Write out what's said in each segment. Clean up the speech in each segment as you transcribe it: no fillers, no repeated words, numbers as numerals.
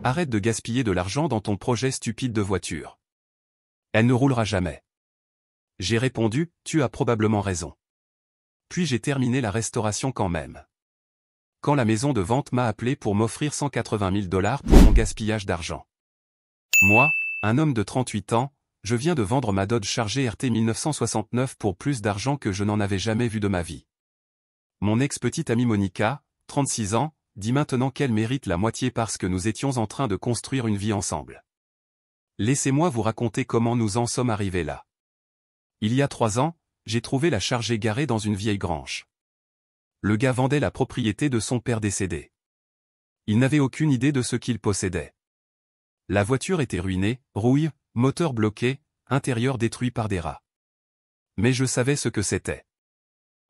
arrête de gaspiller de l'argent dans ton projet stupide de voiture. Elle ne roulera jamais. J'ai répondu, tu as probablement raison. Puis j'ai terminé la restauration quand même. Quand la maison de vente m'a appelé pour m'offrir 180 000 $ pour mon gaspillage d'argent. Moi, un homme de 38 ans, je viens de vendre ma Dodge Charger RT 1969 pour plus d'argent que je n'en avais jamais vu de ma vie. Mon ex-petite amie Monica, 36 ans, dit maintenant qu'elle mérite la moitié parce que nous étions en train de construire une vie ensemble. Laissez-moi vous raconter comment nous en sommes arrivés là. Il y a 3 ans, j'ai trouvé la Charger garée dans une vieille grange. Le gars vendait la propriété de son père décédé. Il n'avait aucune idée de ce qu'il possédait. La voiture était ruinée, rouille, moteur bloqué, intérieur détruit par des rats. Mais je savais ce que c'était.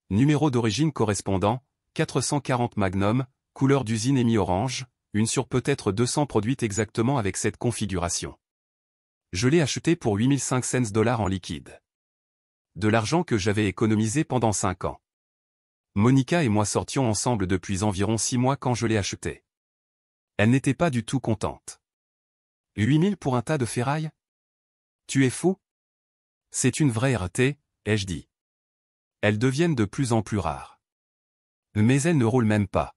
Numéro d'origine correspondant, 440 Magnum, couleur d'usine émi-orange, une sur peut-être 200 produites exactement avec cette configuration. Je l'ai acheté pour 8500 $ en liquide. De l'argent que j'avais économisé pendant 5 ans. Monica et moi sortions ensemble depuis environ 6 mois quand je l'ai acheté. Elle n'était pas du tout contente. 8000 pour un tas de ferraille? Tu es fou? C'est une vraie rareté, ai-je dit. Elles deviennent de plus en plus rares. Mais elles ne roulent même pas.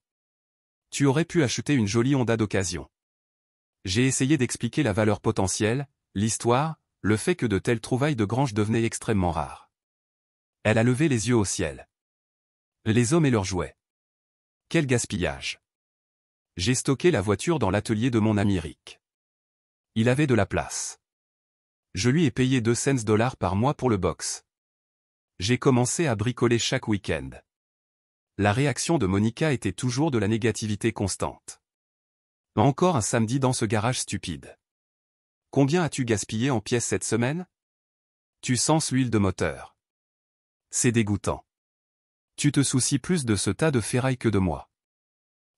Tu aurais pu acheter une jolie Honda d'occasion. J'ai essayé d'expliquer la valeur potentielle, l'histoire, le fait que de telles trouvailles de grange devenaient extrêmement rares. Elle a levé les yeux au ciel. Les hommes et leurs jouets. Quel gaspillage. J'ai stocké la voiture dans l'atelier de mon ami Rick. Il avait de la place. Je lui ai payé 200 $ par mois pour le box. J'ai commencé à bricoler chaque week-end. La réaction de Monica était toujours de la négativité constante. Encore un samedi dans ce garage stupide. Combien as-tu gaspillé en pièces cette semaine? Tu sens l'huile de moteur. C'est dégoûtant. Tu te soucies plus de ce tas de ferraille que de moi.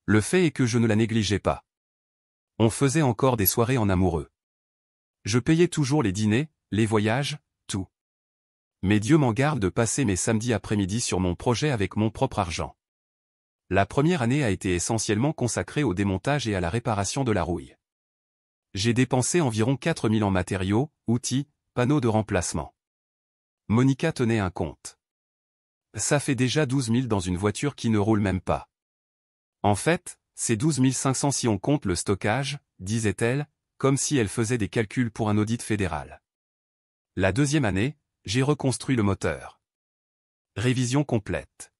Le fait est que je ne la négligeais pas. On faisait encore des soirées en amoureux. Je payais toujours les dîners, les voyages, tout. Mais Dieu m'en garde de passer mes samedis après-midi sur mon projet avec mon propre argent. La première année a été essentiellement consacrée au démontage et à la réparation de la rouille. J'ai dépensé environ 4000 en matériaux, outils, panneaux de remplacement. Monica tenait un compte. Ça fait déjà 12 000 dans une voiture qui ne roule même pas. En fait, c'est 12 500 si on compte le stockage, disait-elle, comme si elle faisait des calculs pour un audit fédéral. La deuxième année, j'ai reconstruit le moteur. Révision complète.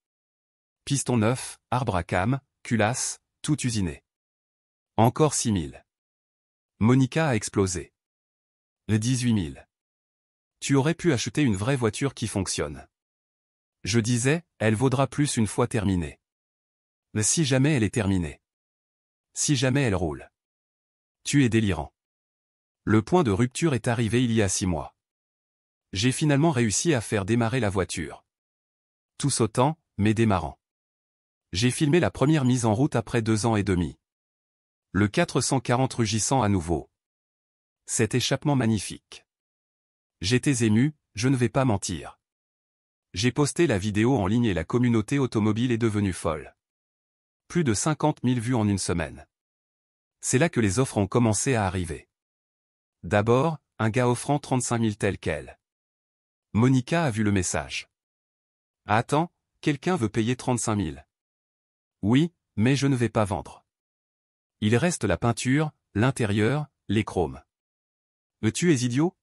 Piston neuf, arbre à cames, culasse, tout usiné. Encore 6 000. Monica a explosé. 18 000. Tu aurais pu acheter une vraie voiture qui fonctionne. Je disais, elle vaudra plus une fois terminée. Mais si jamais elle est terminée. Si jamais elle roule. Tu es délirant. Le point de rupture est arrivé il y a 6 mois. J'ai finalement réussi à faire démarrer la voiture. Tout sautant, mais démarrant. J'ai filmé la première mise en route après 2 ans et demi. Le 440 rugissant à nouveau. Cet échappement magnifique. J'étais ému, je ne vais pas mentir. J'ai posté la vidéo en ligne et la communauté automobile est devenue folle. Plus de 50 000 vues en une semaine. C'est là que les offres ont commencé à arriver. D'abord, un gars offrant 35 000 tel quel. Monica a vu le message. Attends, quelqu'un veut payer 35 000. Oui, mais je ne vais pas vendre. Il reste la peinture, l'intérieur, les chromes. Tu es idiot?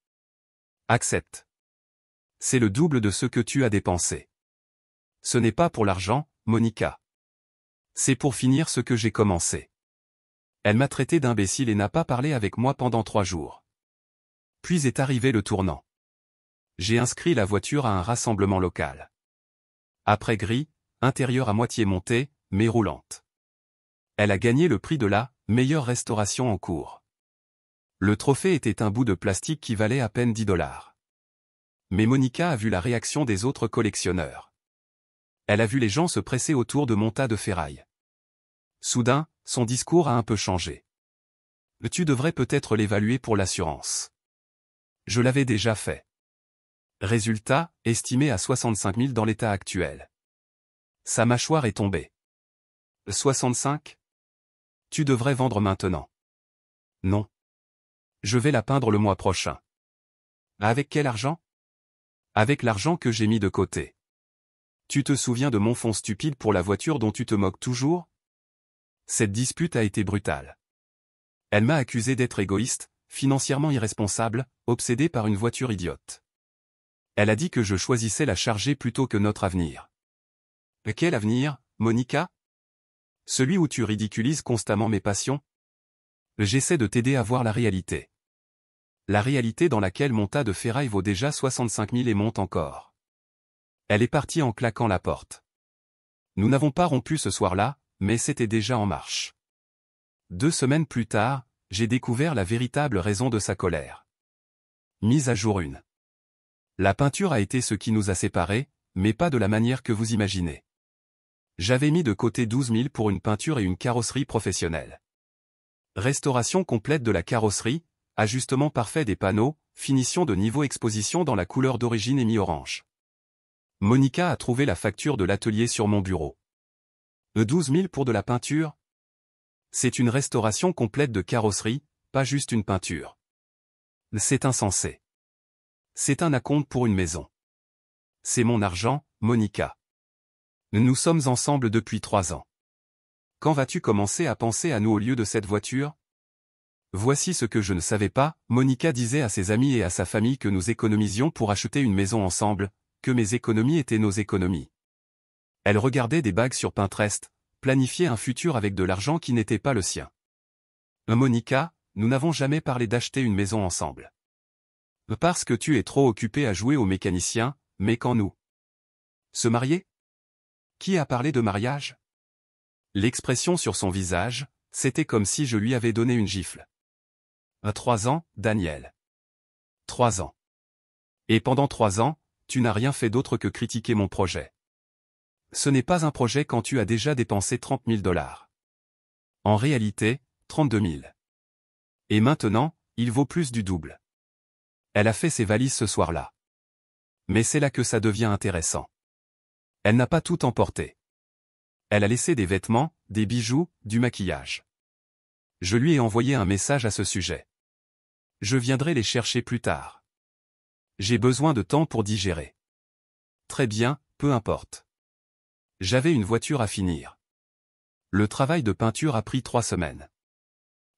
Accepte. C'est le double de ce que tu as dépensé. Ce n'est pas pour l'argent, Monica. C'est pour finir ce que j'ai commencé. Elle m'a traité d'imbécile et n'a pas parlé avec moi pendant 3 jours. Puis est arrivé le tournant. J'ai inscrit la voiture à un rassemblement local. Après gris, intérieur à moitié monté, mais roulante. Elle a gagné le prix de la meilleure restauration en cours. Le trophée était un bout de plastique qui valait à peine 10 $. Mais Monica a vu la réaction des autres collectionneurs. Elle a vu les gens se presser autour de mon tas de ferraille. Soudain, son discours a un peu changé. Tu devrais peut-être l'évaluer pour l'assurance. Je l'avais déjà fait. Résultat, estimé à 65 000 dans l'état actuel. Sa mâchoire est tombée. 65? Tu devrais vendre maintenant. Non. Je vais la peindre le mois prochain. Avec quel argent? Avec l'argent que j'ai mis de côté. Tu te souviens de mon fonds stupide pour la voiture dont tu te moques toujours? Cette dispute a été brutale. Elle m'a accusé d'être égoïste, financièrement irresponsable, obsédé par une voiture idiote. Elle a dit que je choisissais la charger plutôt que notre avenir. Quel avenir, Monica? Celui où tu ridiculises constamment mes passions? J'essaie de t'aider à voir la réalité. La réalité dans laquelle mon tas de ferraille vaut déjà 65 000 et monte encore. Elle est partie en claquant la porte. Nous n'avons pas rompu ce soir-là, mais c'était déjà en marche. 2 semaines plus tard, j'ai découvert la véritable raison de sa colère. Mise à jour 1. La peinture a été ce qui nous a séparés, mais pas de la manière que vous imaginez. J'avais mis de côté 12 000 pour une peinture et une carrosserie professionnelle. Restauration complète de la carrosserie, ajustement parfait des panneaux, finition de niveau exposition dans la couleur d'origine et mi-orange. Monica a trouvé la facture de l'atelier sur mon bureau. 12 000 pour de la peinture? C'est une restauration complète de carrosserie, pas juste une peinture. C'est insensé. C'est un acompte pour une maison. C'est mon argent, Monica. Nous sommes ensemble depuis 3 ans. Quand vas-tu commencer à penser à nous au lieu de cette voiture? Voici ce que je ne savais pas, Monica disait à ses amis et à sa famille que nous économisions pour acheter une maison ensemble, que mes économies étaient nos économies. Elle regardait des bagues sur Pinterest, planifiait un futur avec de l'argent qui n'était pas le sien. Monica, nous n'avons jamais parlé d'acheter une maison ensemble. Parce que tu es trop occupée à jouer au mécanicien, mais quand nous se marier? Qui a parlé de mariage? L'expression sur son visage, c'était comme si je lui avais donné une gifle. 3 ans, Daniel. 3 ans. Et pendant 3 ans, tu n'as rien fait d'autre que critiquer mon projet. Ce n'est pas un projet quand tu as déjà dépensé 30 000 $. En réalité, 32 000. Et maintenant, il vaut plus du double. Elle a fait ses valises ce soir-là. Mais c'est là que ça devient intéressant. Elle n'a pas tout emporté. Elle a laissé des vêtements, des bijoux, du maquillage. Je lui ai envoyé un message à ce sujet. Je viendrai les chercher plus tard. J'ai besoin de temps pour digérer. Très bien, peu importe. J'avais une voiture à finir. Le travail de peinture a pris 3 semaines.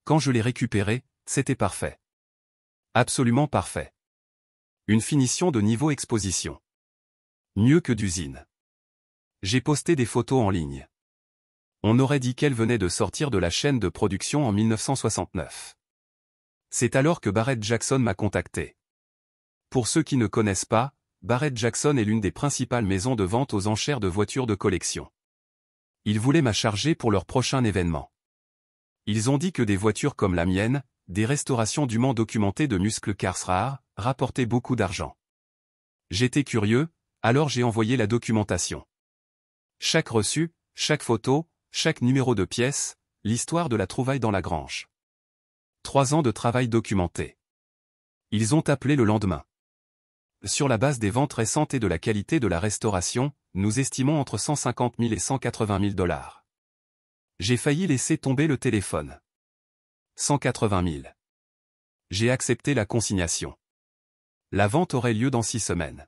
Quand je l'ai récupérée, c'était parfait. Absolument parfait. Une finition de niveau exposition. Mieux que d'usine. J'ai posté des photos en ligne. On aurait dit qu'elle venait de sortir de la chaîne de production en 1969. C'est alors que Barrett Jackson m'a contacté. Pour ceux qui ne connaissent pas, Barrett Jackson est l'une des principales maisons de vente aux enchères de voitures de collection. Ils voulaient m'a charger pour leur prochain événement. Ils ont dit que des voitures comme la mienne, des restaurations dûment documentées de muscles cars rares, rapportaient beaucoup d'argent. J'étais curieux, alors j'ai envoyé la documentation. Chaque reçu, chaque photo, chaque numéro de pièce, l'histoire de la trouvaille dans la grange. 3 ans de travail documenté. Ils ont appelé le lendemain. Sur la base des ventes récentes et de la qualité de la restauration, nous estimons entre 150 000 et 180 000 $. J'ai failli laisser tomber le téléphone. 180 000. J'ai accepté la consignation. La vente aurait lieu dans 6 semaines.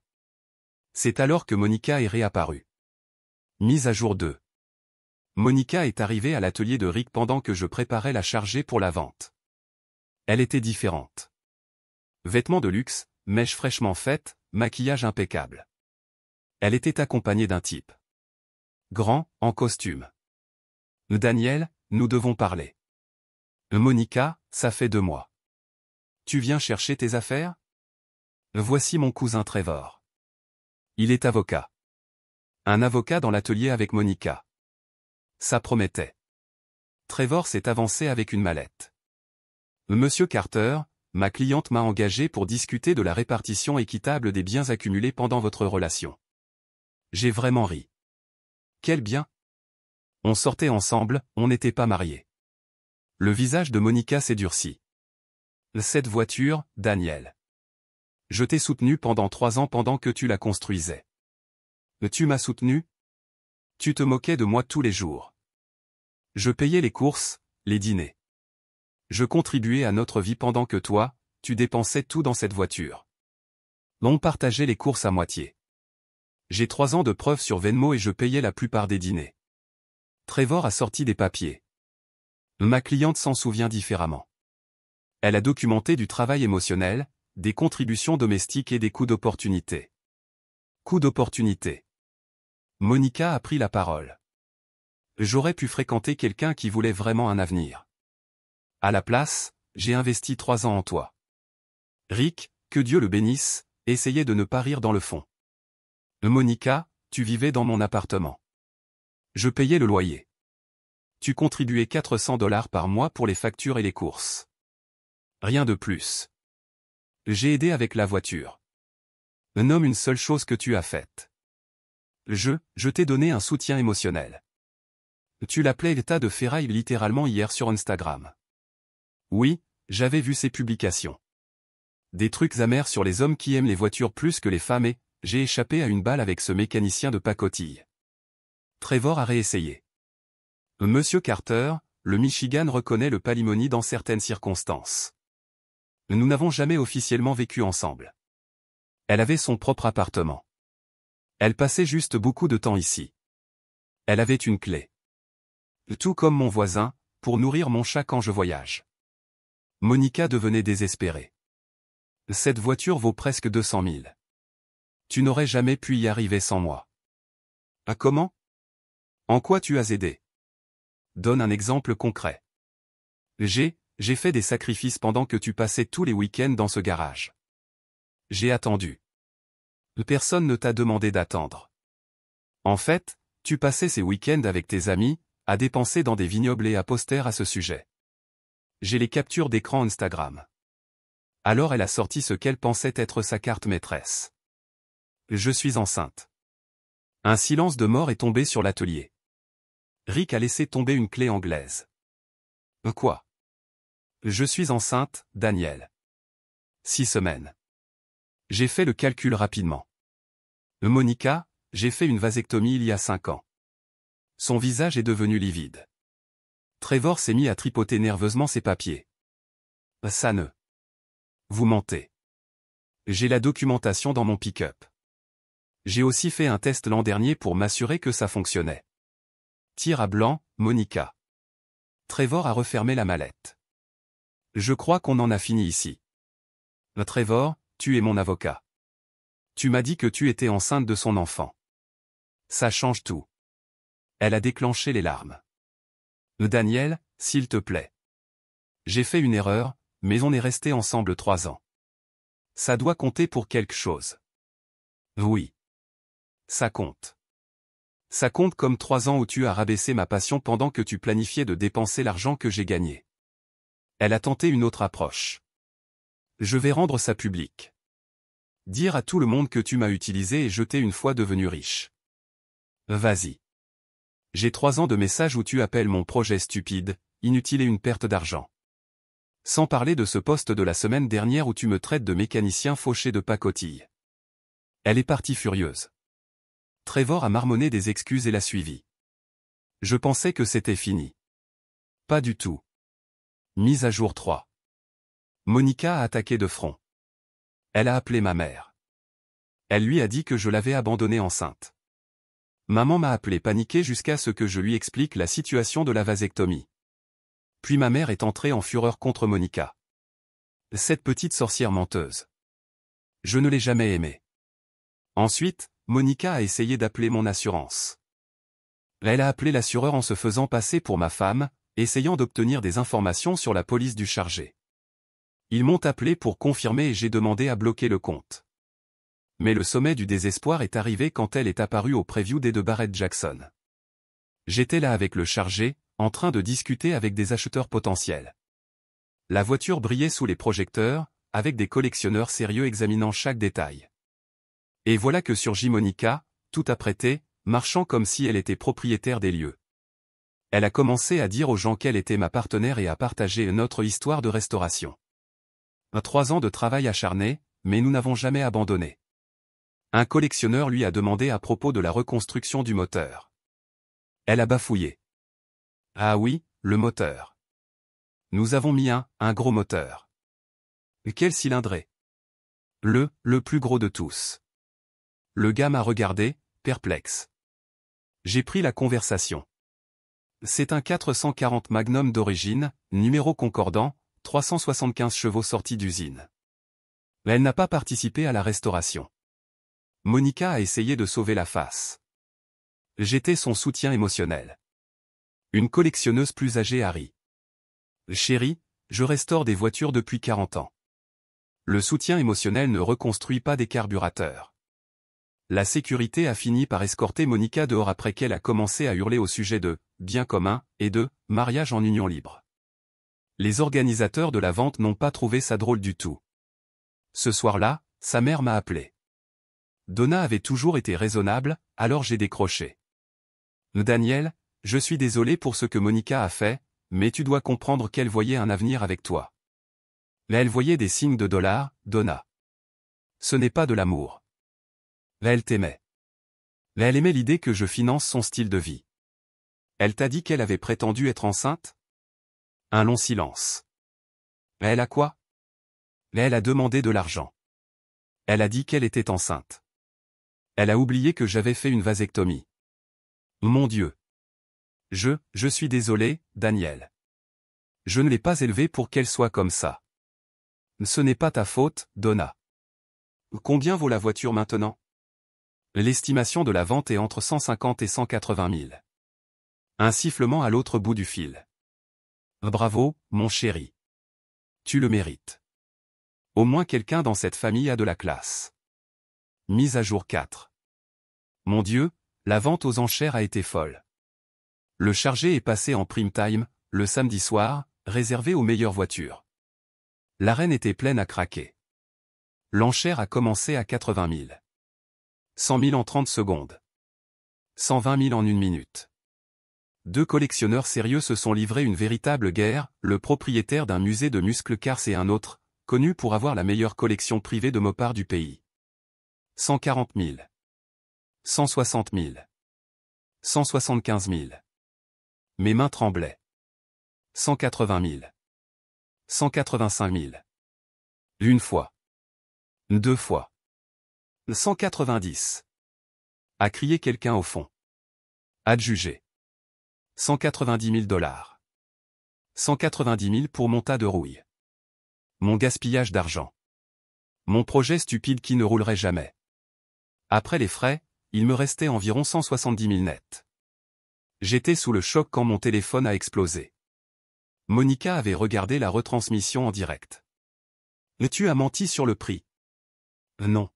C'est alors que Monica est réapparue. Mise à jour 2. Monica est arrivée à l'atelier de Rick pendant que je préparais la charger pour la vente. Elle était différente. Vêtements de luxe, mèches fraîchement faites, maquillage impeccable. Elle était accompagnée d'un type. Grand, en costume. Daniel, nous devons parler. Monica, ça fait 2 mois. Tu viens chercher tes affaires? Voici mon cousin Trevor. Il est avocat. Un avocat dans l'atelier avec Monica. Ça promettait. Trevor s'est avancé avec une mallette. Monsieur Carter, ma cliente m'a engagé pour discuter de la répartition équitable des biens accumulés pendant votre relation. J'ai vraiment ri. Quel bien? On sortait ensemble, on n'était pas mariés. Le visage de Monica s'est durci. Cette voiture, Daniel. Je t'ai soutenu pendant 3 ans pendant que tu la construisais. Tu m'as soutenu? Tu te moquais de moi tous les jours. Je payais les courses, les dîners. Je contribuais à notre vie pendant que toi, tu dépensais tout dans cette voiture. On partageait les courses à moitié. J'ai 3 ans de preuves sur Venmo et je payais la plupart des dîners. Trevor a sorti des papiers. Ma cliente s'en souvient différemment. Elle a documenté du travail émotionnel, des contributions domestiques et des coûts d'opportunité. Coûts d'opportunité. Monica a pris la parole. J'aurais pu fréquenter quelqu'un qui voulait vraiment un avenir. À la place, j'ai investi 3 ans en toi. Rick, que Dieu le bénisse, essayait de ne pas rire dans le fond. Monica, tu vivais dans mon appartement. Je payais le loyer. Tu contribuais $400 par mois pour les factures et les courses. Rien de plus. J'ai aidé avec la voiture. Nomme une seule chose que tu as faite. Je t'ai donné un soutien émotionnel. Tu l'appelais l'état de ferraille littéralement hier sur Instagram. Oui, j'avais vu ces publications. Des trucs amers sur les hommes qui aiment les voitures plus que les femmes et j'ai échappé à une balle avec ce mécanicien de pacotille. Trevor a réessayé. Monsieur Carter, le Michigan reconnaît le palimony dans certaines circonstances. Nous n'avons jamais officiellement vécu ensemble. Elle avait son propre appartement. Elle passait juste beaucoup de temps ici. Elle avait une clé. Tout comme mon voisin, pour nourrir mon chat quand je voyage. Monica devenait désespérée. Cette voiture vaut presque 200 000. Tu n'aurais jamais pu y arriver sans moi. Ah comment? En quoi tu as aidé? Donne un exemple concret. J'ai fait des sacrifices pendant que tu passais tous les week-ends dans ce garage. J'ai attendu. Personne ne t'a demandé d'attendre. En fait, tu passais ces week-ends avec tes amis, à dépenser dans des vignobles et à poster à ce sujet. J'ai les captures d'écran Instagram. Alors elle a sorti ce qu'elle pensait être sa carte maîtresse. Je suis enceinte. Un silence de mort est tombé sur l'atelier. Rick a laissé tomber une clé anglaise. Quoi? Je suis enceinte, Daniel. 6 semaines. J'ai fait le calcul rapidement. Monica, j'ai fait une vasectomie il y a 5 ans. Son visage est devenu livide. Trevor s'est mis à tripoter nerveusement ses papiers. Ça ne. Vous mentez. J'ai la documentation dans mon pick-up. J'ai aussi fait un test l'an dernier pour m'assurer que ça fonctionnait. Tir à blanc, Monica. Trevor a refermé la mallette. Je crois qu'on en a fini ici. Trevor, tu es mon avocat. Tu m'as dit que tu étais enceinte de son enfant. Ça change tout. Elle a déclenché les larmes. Daniel, s'il te plaît. J'ai fait une erreur, mais on est restés ensemble 3 ans. Ça doit compter pour quelque chose. Oui. Ça compte. Ça compte comme 3 ans où tu as rabaissé ma passion pendant que tu planifiais de dépenser l'argent que j'ai gagné. Elle a tenté une autre approche. Je vais rendre ça public. Dire à tout le monde que tu m'as utilisé et jeté une fois devenu riche. Vas-y. J'ai 3 ans de messages où tu appelles mon projet stupide, inutile et une perte d'argent. Sans parler de ce post de la semaine dernière où tu me traites de mécanicien fauché de pacotille. Elle est partie furieuse. Trevor a marmonné des excuses et l'a suivi. Je pensais que c'était fini. Pas du tout. Mise à jour 3. Monica a attaqué de front. Elle a appelé ma mère. Elle lui a dit que je l'avais abandonnée enceinte. Maman m'a appelé paniquée jusqu'à ce que je lui explique la situation de la vasectomie. Puis ma mère est entrée en fureur contre Monica. Cette petite sorcière menteuse. Je ne l'ai jamais aimée. Ensuite, Monica a essayé d'appeler mon assurance. Elle a appelé l'assureur en se faisant passer pour ma femme, essayant d'obtenir des informations sur la police du chargé. Ils m'ont appelé pour confirmer et j'ai demandé à bloquer le compte. Mais le sommet du désespoir est arrivé quand elle est apparue au preview des de Barrett Jackson. J'étais là avec le chargé, en train de discuter avec des acheteurs potentiels. La voiture brillait sous les projecteurs, avec des collectionneurs sérieux examinant chaque détail. Et voilà que surgit Monica, tout apprêtée, marchant comme si elle était propriétaire des lieux. Elle a commencé à dire aux gens qu'elle était ma partenaire et à partager notre histoire de restauration. 3 ans de travail acharné, mais nous n'avons jamais abandonné. Un collectionneur lui a demandé à propos de la reconstruction du moteur. Elle a bafouillé. Ah oui, le moteur. Nous avons mis un gros moteur. Quel cylindré? Le plus gros de tous. Le gars m'a regardé, perplexe. J'ai pris la conversation. C'est un 440 Magnum d'origine, numéro concordant, 375 chevaux sortis d'usine. Elle n'a pas participé à la restauration. Monica a essayé de sauver la face. J'étais son soutien émotionnel. Une collectionneuse plus âgée a ri. Chérie, je restaure des voitures depuis 40 ans. Le soutien émotionnel ne reconstruit pas des carburateurs. La sécurité a fini par escorter Monica dehors après qu'elle a commencé à hurler au sujet de « bien commun » et de « mariage en union libre ». Les organisateurs de la vente n'ont pas trouvé ça drôle du tout. Ce soir-là, sa mère m'a appelé. Donna avait toujours été raisonnable, alors j'ai décroché. Daniel, je suis désolé pour ce que Monica a fait, mais tu dois comprendre qu'elle voyait un avenir avec toi. Mais elle voyait des signes de dollars, Donna. Ce n'est pas de l'amour. Elle t'aimait. Elle aimait l'idée que je finance son style de vie. Elle t'a dit qu'elle avait prétendu être enceinte? Un long silence. Elle a quoi? Elle a demandé de l'argent. Elle a dit qu'elle était enceinte. Elle a oublié que j'avais fait une vasectomie. Mon Dieu. Je suis désolé, Daniel. Je ne l'ai pas élevée pour qu'elle soit comme ça. Ce n'est pas ta faute, Donna. Combien vaut la voiture maintenant? L'estimation de la vente est entre 150 et 180 000. Un sifflement à l'autre bout du fil. Bravo, mon chéri. Tu le mérites. Au moins quelqu'un dans cette famille a de la classe. Mise à jour 4. Mon Dieu, la vente aux enchères a été folle. Le chargé est passé en prime time, le samedi soir, réservé aux meilleures voitures. L'arène était pleine à craquer. L'enchère a commencé à 80 000. 100 000 en 30 secondes. 120 000 en 1 minute. Deux collectionneurs sérieux se sont livrés une véritable guerre, le propriétaire d'un musée de muscles cars et un autre, connu pour avoir la meilleure collection privée de mopards du pays. 140 000. 160 000. 175 000. Mes mains tremblaient. 180 000. 185 000. Une fois. Deux fois. 190. A crié quelqu'un au fond. Adjugé. 190 000 $. 190 000 pour mon tas de rouille. Mon gaspillage d'argent. Mon projet stupide qui ne roulerait jamais. Après les frais, il me restait environ 170 000 net. J'étais sous le choc quand mon téléphone a explosé. Monica avait regardé la retransmission en direct. Tu as menti sur le prix. Non.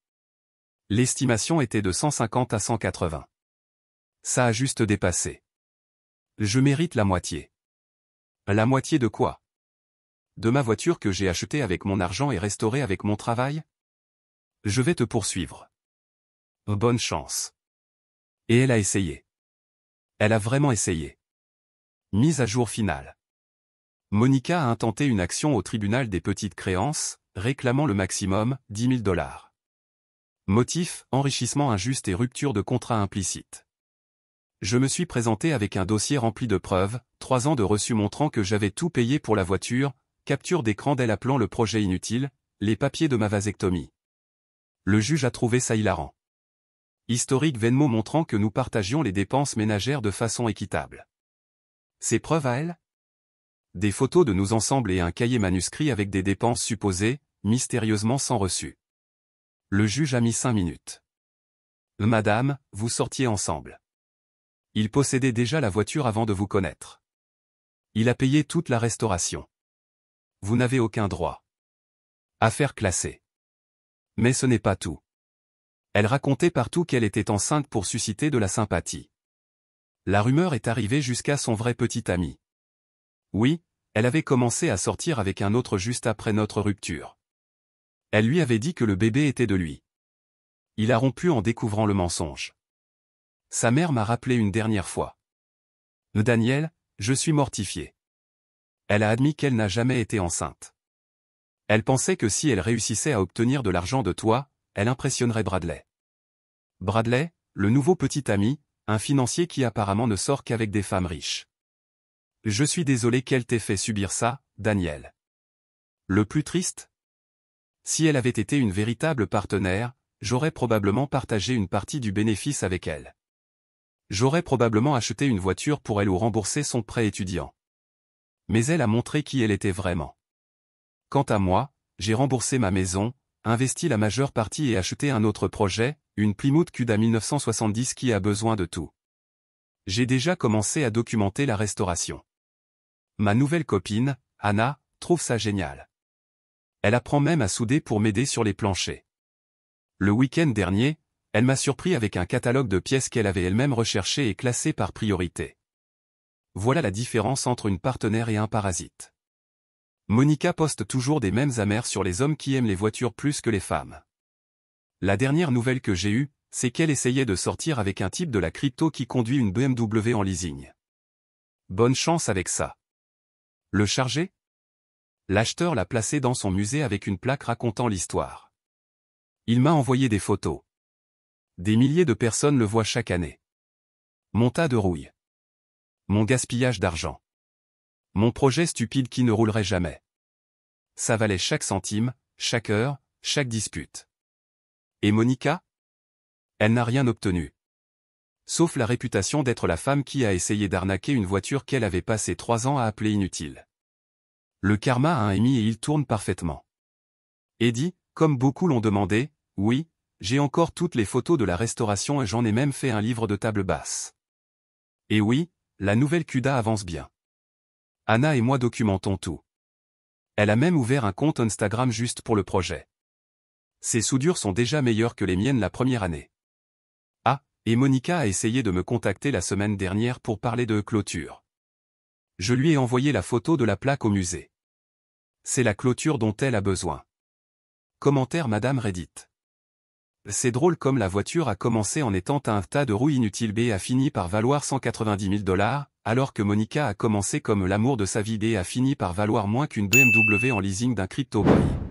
L'estimation était de 150 à 180. Ça a juste dépassé. Je mérite la moitié. La moitié de quoi? De ma voiture que j'ai achetée avec mon argent et restaurée avec mon travail? Je vais te poursuivre. Bonne chance. Et elle a essayé. Elle a vraiment essayé. Mise à jour finale. Monica a intenté une action au tribunal des petites créances, réclamant le maximum, 10 000 $. Motif, enrichissement injuste et rupture de contrat implicite. Je me suis présenté avec un dossier rempli de preuves, 3 ans de reçus montrant que j'avais tout payé pour la voiture, capture d'écran d'elle appelant le projet inutile, les papiers de ma vasectomie. Le juge a trouvé ça hilarant. Historique Venmo montrant que nous partagions les dépenses ménagères de façon équitable. Ces preuves à elle? Des photos de nous ensemble et un cahier manuscrit avec des dépenses supposées, mystérieusement sans reçu. Le juge a mis 5 minutes. Madame, vous sortiez ensemble. Il possédait déjà la voiture avant de vous connaître. Il a payé toute la restauration. Vous n'avez aucun droit. Affaire classée. Mais ce n'est pas tout. Elle racontait partout qu'elle était enceinte pour susciter de la sympathie. La rumeur est arrivée jusqu'à son vrai petit ami. Oui, elle avait commencé à sortir avec un autre juste après notre rupture. Elle lui avait dit que le bébé était de lui. Il a rompu en découvrant le mensonge. Sa mère m'a rappelé une dernière fois. Daniel, je suis mortifié. Elle a admis qu'elle n'a jamais été enceinte. Elle pensait que si elle réussissait à obtenir de l'argent de toi, elle impressionnerait Bradley. Bradley, le nouveau petit ami, un financier qui apparemment ne sort qu'avec des femmes riches. Je suis désolé qu'elle t'ait fait subir ça, Daniel. Le plus triste? Si elle avait été une véritable partenaire, j'aurais probablement partagé une partie du bénéfice avec elle. J'aurais probablement acheté une voiture pour elle ou remboursé son prêt étudiant. Mais elle a montré qui elle était vraiment. Quant à moi, j'ai remboursé ma maison, investi la majeure partie et acheté un autre projet, une Plymouth Cuda 1970 qui a besoin de tout. J'ai déjà commencé à documenter la restauration. Ma nouvelle copine, Anna, trouve ça génial. Elle apprend même à souder pour m'aider sur les planchers. Le week-end dernier, elle m'a surpris avec un catalogue de pièces qu'elle avait elle-même recherchées et classées par priorité. Voilà la différence entre une partenaire et un parasite. Monica poste toujours des mêmes amers sur les hommes qui aiment les voitures plus que les femmes. La dernière nouvelle que j'ai eue, c'est qu'elle essayait de sortir avec un type de la crypto qui conduit une BMW en leasing. Bonne chance avec ça. Le charger? L'acheteur l'a placé dans son musée avec une plaque racontant l'histoire. Il m'a envoyé des photos. Des milliers de personnes le voient chaque année. Mon tas de rouille. Mon gaspillage d'argent. Mon projet stupide qui ne roulerait jamais. Ça valait chaque centime, chaque heure, chaque dispute. Et Monica? Elle n'a rien obtenu. Sauf la réputation d'être la femme qui a essayé d'arnaquer une voiture qu'elle avait passé 3 ans à appeler inutile. Le karma a un émis et il tourne parfaitement. Eddie, comme beaucoup l'ont demandé, oui, j'ai encore toutes les photos de la restauration et j'en ai même fait un livre de table basse. Et oui, la nouvelle Cuda avance bien. Anna et moi documentons tout. Elle a même ouvert un compte Instagram juste pour le projet. Ses soudures sont déjà meilleures que les miennes la première année. Ah, et Monica a essayé de me contacter la semaine dernière pour parler de clôture. Je lui ai envoyé la photo de la plaque au musée. C'est la clôture dont elle a besoin. Commentaire Madame Reddit. C'est drôle comme la voiture a commencé en étant un tas de roues inutiles et a fini par valoir 190 000 $, alors que Monica a commencé comme l'amour de sa vie et a fini par valoir moins qu'une BMW en leasing d'un crypto-boy.